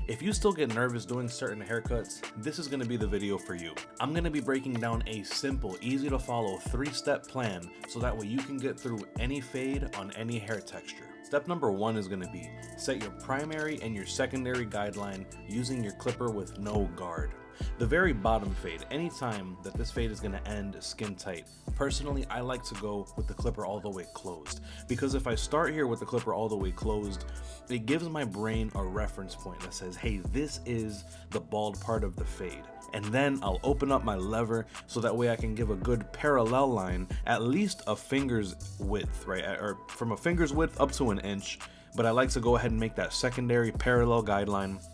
If you still get nervous doing certain haircuts, this is going to be the video for you. I'm going to be breaking down a simple, easy to follow 3-step plan so that way you can get through any fade on any hair texture. Step number 1 is going to be set your primary and your secondary guideline using your clipper with no guard. The very bottom fade, anytime that this fade is going to end skin tight, personally I like to go with the clipper all the way closed, because if I start here with the clipper all the way closed, it gives my brain a reference point that says, hey, this is the bald part of the fade. And then I'll open up my lever so that way I can give a good parallel line, at least a finger's width, right? Or from a finger's width up to an inch. But I like to go ahead and make that secondary parallel guideline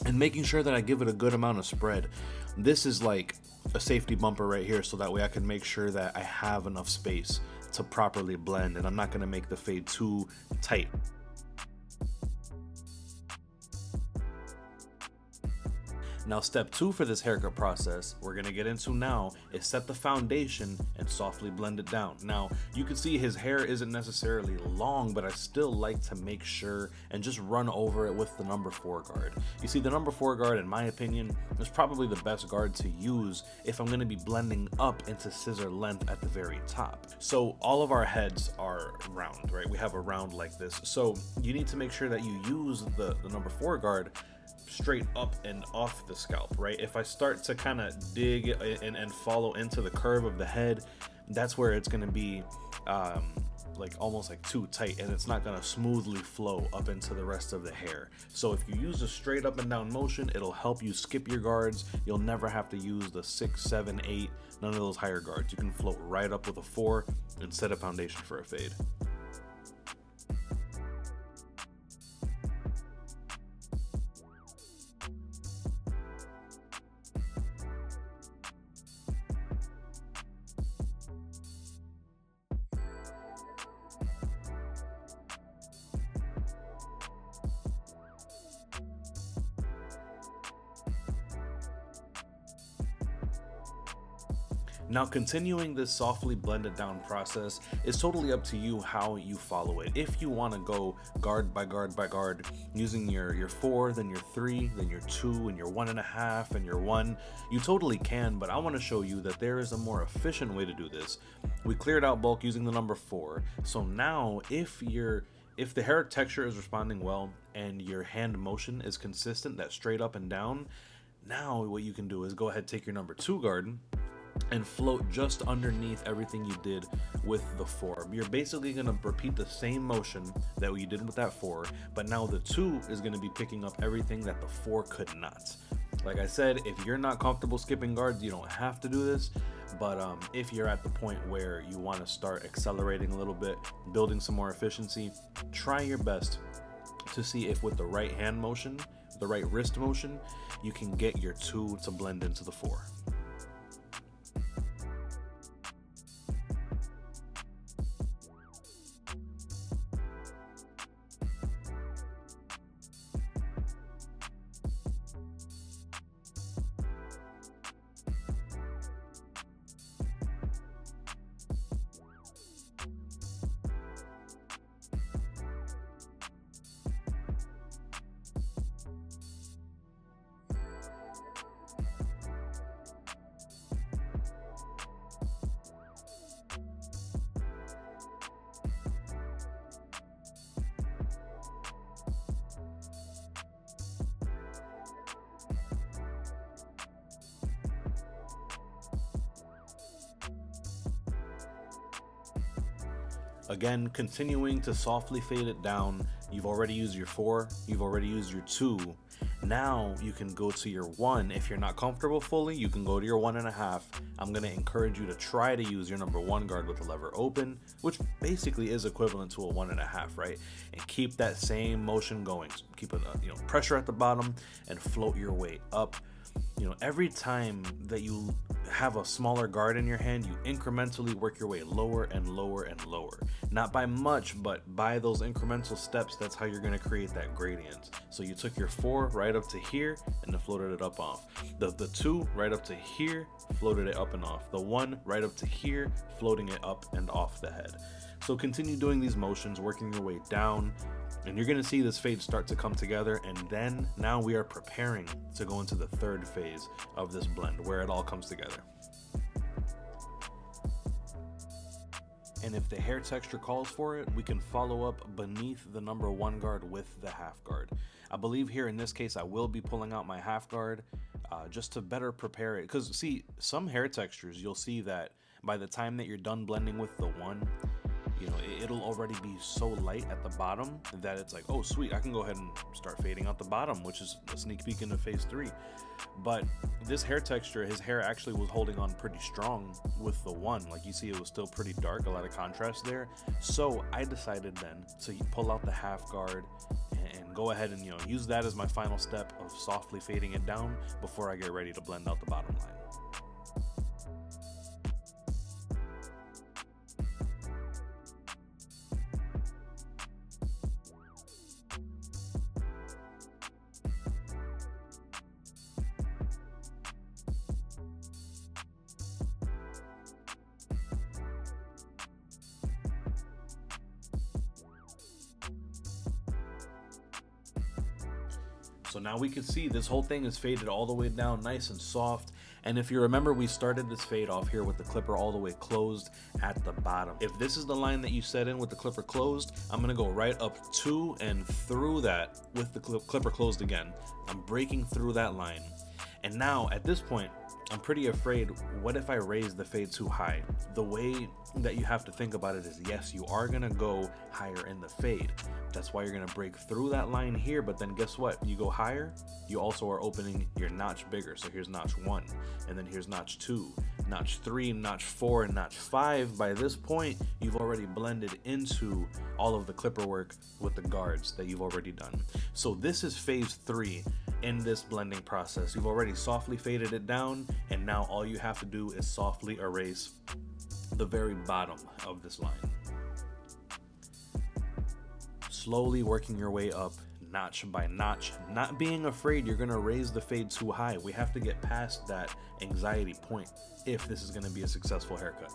and making sure that I give it a good amount of spread. This is like a safety bumper right here, so that way I can make sure that I have enough space to properly blend and I'm not gonna make the fade too tight. Now step 2 for this haircut process we're gonna get into now is set the foundation and softly blend it down. Now you can see his hair isn't necessarily long, but I still like to make sure and just run over it with the number 4 guard. You see, the number 4 guard, in my opinion, is probably the best guard to use if I'm gonna be blending up into scissor length at the very top. So all of our heads are round, right? We have a round like this. So you need to make sure that you use the number 4 guard straight up and off the scalp, right? If I start to kind of dig and follow into the curve of the head, that's where it's going to be like almost like too tight, and it's not going to smoothly flow up into the rest of the hair. So if you use a straight up and down motion, it'll help you skip your guards. You'll never have to use the 6, 7, 8, none of those higher guards. You can float right up with a 4 instead of foundation for a fade. Now continuing this softly blended down process is totally up to you how you follow it. If you want to go guard by guard by guard using your 4, then your 3, then your 2, and your 1.5, and your 1, you totally can, but I want to show you that there is a more efficient way to do this. We cleared out bulk using the number 4, so now if the hair texture is responding well and your hand motion is consistent, that straight up and down, now what you can do is go ahead, take your number 2 guard and float just underneath everything you did with the 4. You're basically going to repeat the same motion that you did with that 4, but now the 2 is going to be picking up everything that the 4 could not. Like I said, if you're not comfortable skipping guards, you don't have to do this, but if you're at the point where you want to start accelerating a little bit, building some more efficiency, try your best to see if with the right hand motion, the right wrist motion, you can get your 2 to blend into the 4. Again, continuing to softly fade it down. You've already used your 4, you've already used your 2. Now you can go to your 1. If you're not comfortable fully, you can go to your 1.5. I'm going to encourage you to try to use your number 1 guard with the lever open, which basically is equivalent to a 1.5, right? And keep that same motion going. Keep it, pressure at the bottom and float your way up. Every time that you have a smaller guard in your hand, you incrementally work your way lower and lower and lower. Not by much, but by those incremental steps, that's how you're going to create that gradient. So you took your 4 right up to here and then floated it up off. The 2 right up to here, floated it up and off. The 1 right up to here, floating it up and off the head. So continue doing these motions, working your way down And you're gonna see this fade start to come together, and then now we are preparing to go into the third phase of this blend where it all comes together. And if the hair texture calls for it, we can follow up beneath the number 1 guard with the half guard. I believe here in this case I will be pulling out my half guard just to better prepare it, because see, some hair textures you'll see that by the time that you're done blending with the 1, you know, it'll already be so light at the bottom that it's like, oh sweet, I can go ahead and start fading out the bottom, which is a sneak peek into phase 3. But this hair texture, his hair actually was holding on pretty strong with the 1. Like you see, it was still pretty dark, a lot of contrast there. So I decided then to pull out the half guard and go ahead and, you know, use that as my final step of softly fading it down before I get ready to blend out the bottom line. So now we can see this whole thing is faded all the way down nice and soft. And if you remember, we started this fade off here with the clipper all the way closed at the bottom. If this is the line that you set in with the clipper closed, I'm gonna go right up to and through that with the clipper closed again. I'm breaking through that line. And now at this point, I'm pretty afraid, what if I raise the fade too high? The way that you have to think about it is, yes, you are gonna go higher in the fade. That's why you're gonna break through that line here, but then guess what? You go higher, you also are opening your notch bigger. So here's notch 1, and then here's notch 2, notch 3, notch 4, and notch 5. By this point, you've already blended into all of the clipper work with the guards that you've already done. So this is phase 3 in this blending process. You've already softly faded it down, and now all you have to do is softly erase the very bottom of this line. Slowly working your way up, notch by notch, not being afraid you're gonna raise the fade too high. We have to get past that anxiety point if this is gonna be a successful haircut.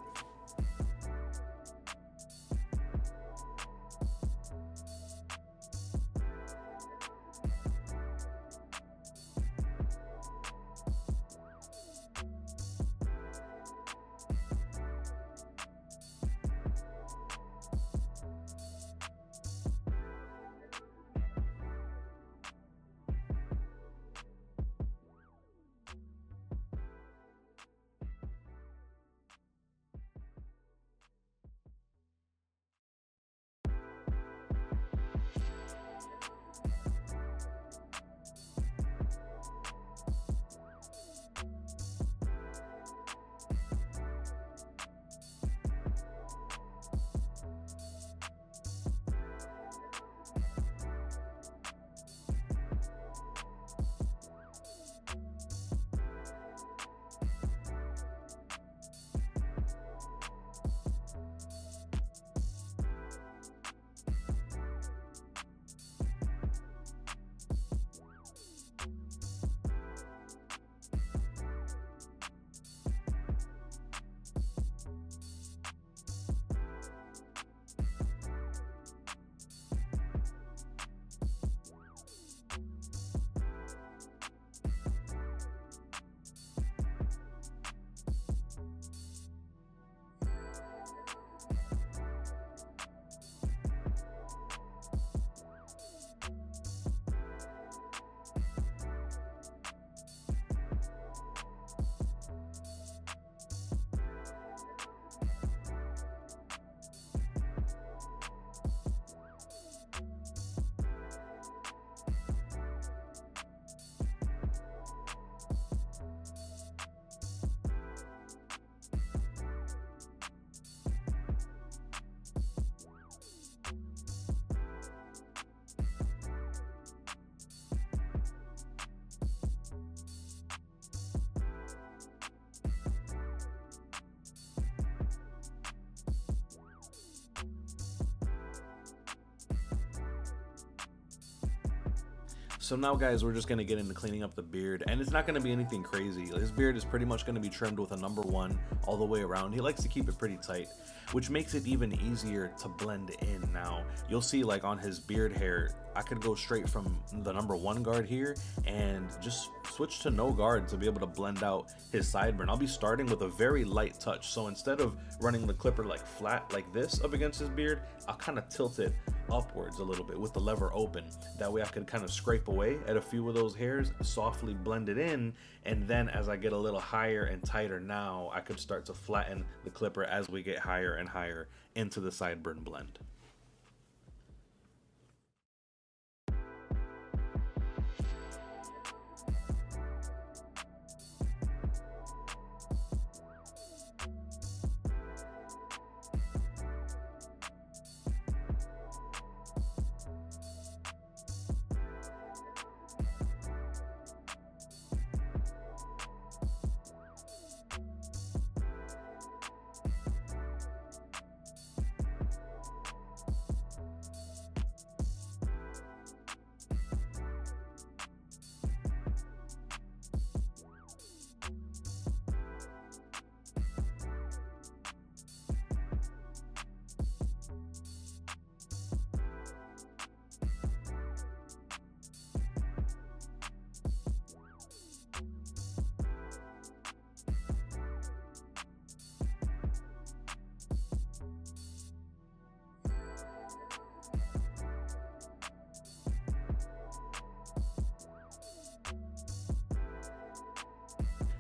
So now guys, we're just gonna get into cleaning up the beard, and it's not gonna be anything crazy. His beard is pretty much gonna be trimmed with a number 1 all the way around. He likes to keep it pretty tight, which makes it even easier to blend in. Now, you'll see like on his beard hair, I could go straight from the number 1 guard here and just switch to no guard to be able to blend out his sideburn. I'll be starting with a very light touch. So instead of running the clipper like flat like this up against his beard, I'll kind of tilt it upwards a little bit with the lever open. That way I could kind of scrape away at a few of those hairs, softly blend it in, and then as I get a little higher and tighter now, I could start to flatten the clipper as we get higher and higher into the sideburn blend.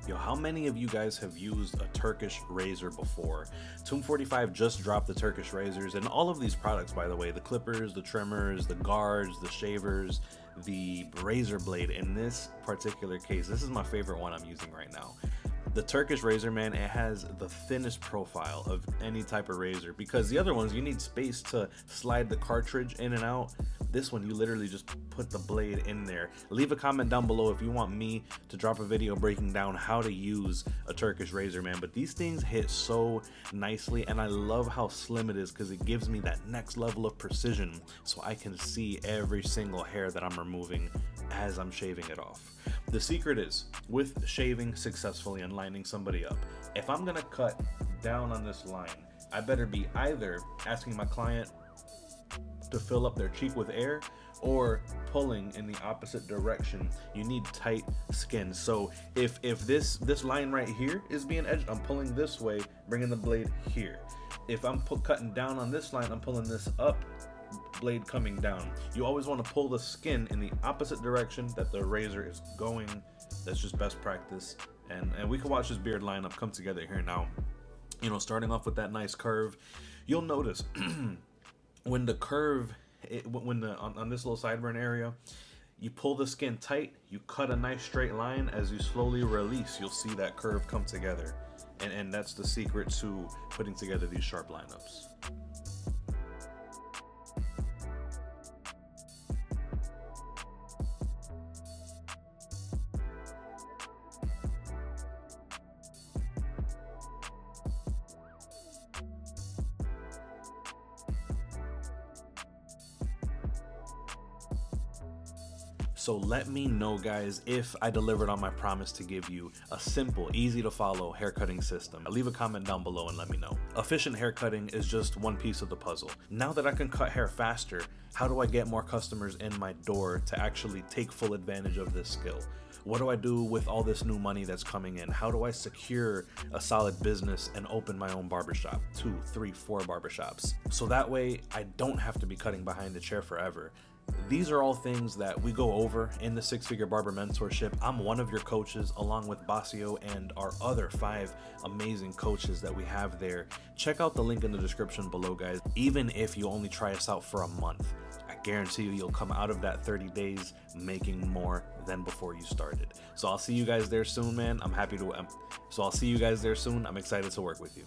Yo, how many of you guys have used a Turkish razor before? Tomb 45 just dropped the Turkish razors, and all of these products, by the way, the clippers, the trimmers, the guards, the shavers, the razor blade. In this particular case, this is my favorite one I'm using right now. The Turkish razor, man, it has the thinnest profile of any type of razor, because the other ones, you need space to slide the cartridge in and out. This one, you literally just put the blade in there. Leave a comment down below if you want me to drop a video breaking down how to use a Turkish razor, man. But these things hit so nicely, and I love how slim it is because it gives me that next level of precision so I can see every single hair that I'm removing as I'm shaving it off. The secret is, with shaving successfully and lining somebody up, if I'm gonna cut down on this line, I better be either asking my client to fill up their cheek with air or pulling in the opposite direction. You need tight skin. So if this line right here is being edged, I'm pulling this way, bringing the blade here. If I'm cutting down on this line, I'm pulling this up, blade coming down. You always want to pull the skin in the opposite direction that the razor is going. That's just best practice. And we can watch this beard lineup come together here now. You know, starting off with that nice curve, you'll notice when the curve, on this little sideburn area, you pull the skin tight, you cut a nice straight line. As you slowly release, you'll see that curve come together. And that's the secret to putting together these sharp lineups. So let me know, guys, if I delivered on my promise to give you a simple, easy to follow haircutting system. Leave a comment down below and let me know. Efficient haircutting is just one piece of the puzzle. Now that I can cut hair faster, how do I get more customers in my door to actually take full advantage of this skill? What do I do with all this new money that's coming in? How do I secure a solid business and open my own barbershop? 2, 3, 4 barbershops. So that way I don't have to be cutting behind the chair forever. These are all things that we go over in the 6-Figure Barber Mentorship. I'm one of your coaches, along with Basio and our other 5 amazing coaches that we have there. Check out the link in the description below, guys. Even if you only try us out for a month, I guarantee you'll come out of that 30 days making more than before you started. So I'll see you guys there soon, man. I'm excited to work with you.